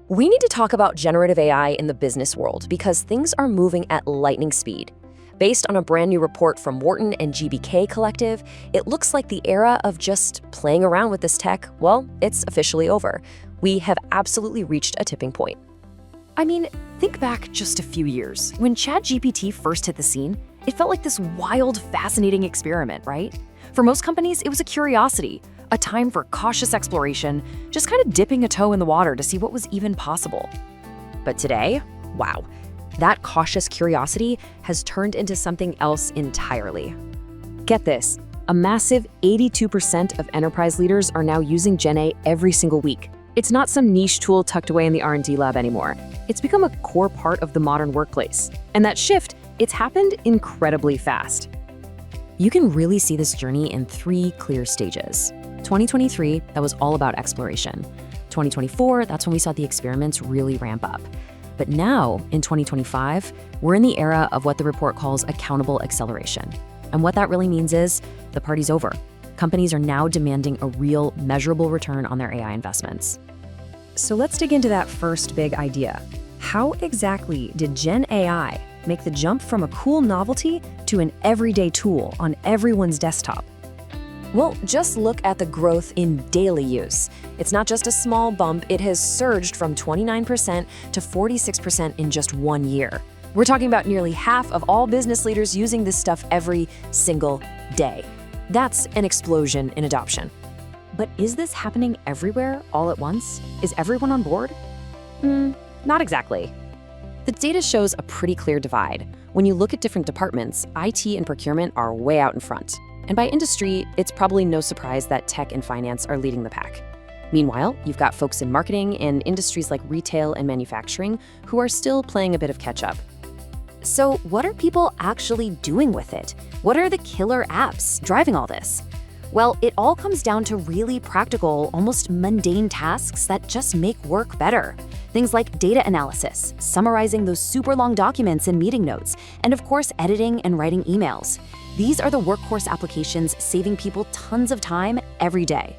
We need to talk about generative AI in the business world because things are moving at lightning speed. Based on a brand new report from Wharton and GBK Collective, it looks like the era of just playing around with this tech, well, it's officially over. We have absolutely reached a tipping point. I mean, think back just a few years. When ChatGPT first hit the scene, it felt like this wild, fascinating experiment, right? For most companies, it was a curiosity, a time for cautious exploration, just kind of dipping a toe in the water to see what was even possible. But today, wow, that cautious curiosity has turned into something else entirely. Get this, a massive 82% of enterprise leaders are now using Gen A every single week. It's not some niche tool tucked away in the R&D lab anymore. It's become a core part of the modern workplace. And that shift, it's happened incredibly fast. You can really see this journey in 3 clear stages. 2023, that was all about exploration. 2024, that's when we saw the experiments really ramp up. But now, in 2025, we're in the era of what the report calls accountable acceleration. And what that really means is the party's over. Companies are now demanding a real, measurable return on their AI investments. So let's dig into that first big idea. How exactly did Gen AI make the jump from a cool novelty to an everyday tool on everyone's desktop? Well, just look at the growth in daily use. It's not just a small bump, it has surged from 29% to 46% in just 1 year. We're talking about nearly half of all business leaders using this stuff every single day. That's an explosion in adoption. But is this happening everywhere all at once? Is everyone on board? Not exactly. The data shows a pretty clear divide. When you look at different departments, IT and procurement are way out in front. And by industry, it's probably no surprise that tech and finance are leading the pack. Meanwhile, you've got folks in marketing and industries like retail and manufacturing who are still playing a bit of catch-up. So what are people actually doing with it? What are the killer apps driving all this? Well, it all comes down to really practical, almost mundane tasks that just make work better. Things like data analysis, summarizing those super long documents in meeting notes, and of course, editing and writing emails. These are the workhorse applications saving people tons of time every day.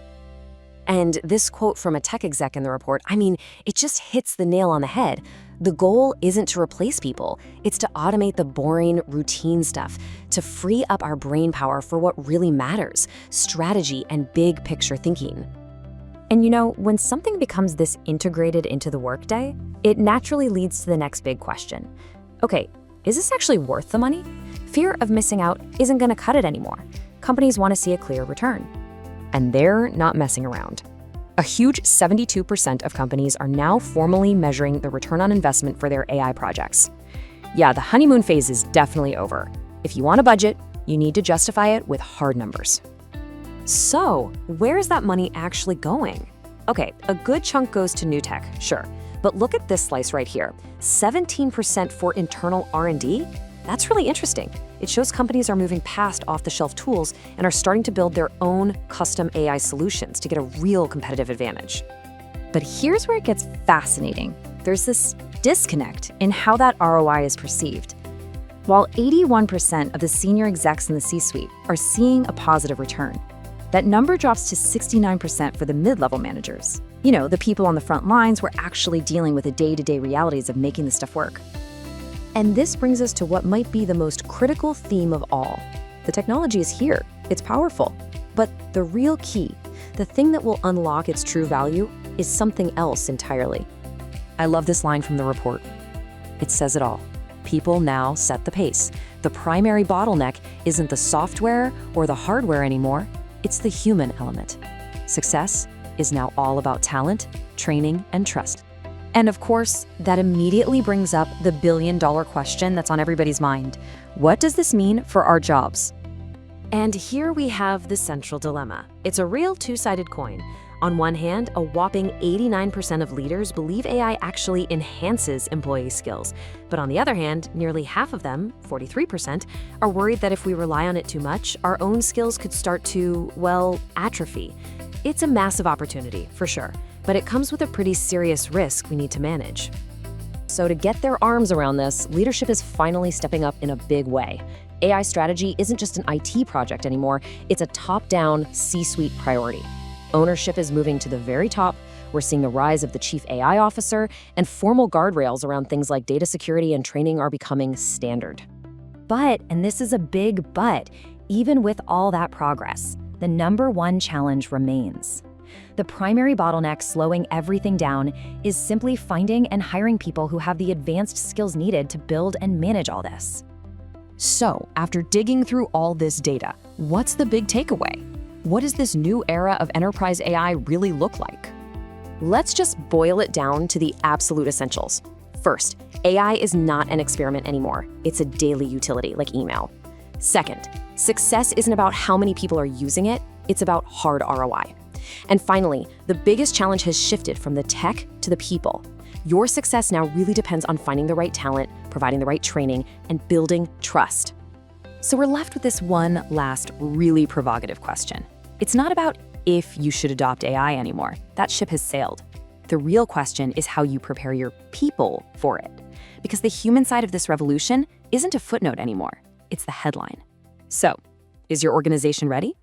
And this quote from a tech exec in the report, it just hits the nail on the head. The goal isn't to replace people, it's to automate the boring, routine stuff, to free up our brain power for what really matters, strategy and big picture thinking. And when something becomes this integrated into the workday, it naturally leads to the next big question. Okay, is this actually worth the money? Fear of missing out isn't going to cut it anymore. Companies want to see a clear return. And they're not messing around. A huge 72% of companies are now formally measuring the return on investment for their AI projects. Yeah, the honeymoon phase is definitely over. If you want a budget, you need to justify it with hard numbers. So, where is that money actually going? Okay, a good chunk goes to new tech, sure. But look at this slice right here. 17% for internal R&D? That's really interesting. It shows companies are moving past off-the-shelf tools and are starting to build their own custom AI solutions to get a real competitive advantage. But here's where it gets fascinating. There's this disconnect in how that ROI is perceived. While 81% of the senior execs in the C-suite are seeing a positive return, that number drops to 69% for the mid-level managers. The people on the front lines who are actually dealing with the day-to-day realities of making this stuff work. And this brings us to what might be the most critical theme of all. The technology is here, it's powerful, but the real key, the thing that will unlock its true value, is something else entirely. I love this line from the report. It says it all. People now set the pace. The primary bottleneck isn't the software or the hardware anymore, it's the human element. Success is now all about talent, training, and trust. And of course, that immediately brings up the billion-dollar question that's on everybody's mind. What does this mean for our jobs? And here we have the central dilemma. It's a real two-sided coin. On one hand, a whopping 89% of leaders believe AI actually enhances employee skills. But on the other hand, nearly half of them, 43%, are worried that if we rely on it too much, our own skills could start to, atrophy. It's a massive opportunity, for sure. But it comes with a pretty serious risk we need to manage. So to get their arms around this, leadership is finally stepping up in a big way. AI strategy isn't just an IT project anymore, it's a top-down C-suite priority. Ownership is moving to the very top, We're seeing the rise of the chief AI officer, and formal guardrails around things like data security and training are becoming standard. But, and this is a big but, even with all that progress, the number one challenge remains. The primary bottleneck slowing everything down is simply finding and hiring people who have the advanced skills needed to build and manage all this. So, after digging through all this data, what's the big takeaway? What does this new era of enterprise AI really look like? Let's just boil it down to the absolute essentials. First, AI is not an experiment anymore. It's a daily utility like email. Second, success isn't about how many people are using it, it's about hard ROI. And finally, the biggest challenge has shifted from the tech to the people. Your success now really depends on finding the right talent, providing the right training, and building trust. So we're left with this one last really provocative question. It's not about if you should adopt AI anymore. That ship has sailed. The real question is how you prepare your people for it. Because the human side of this revolution isn't a footnote anymore. It's the headline. So, is your organization ready?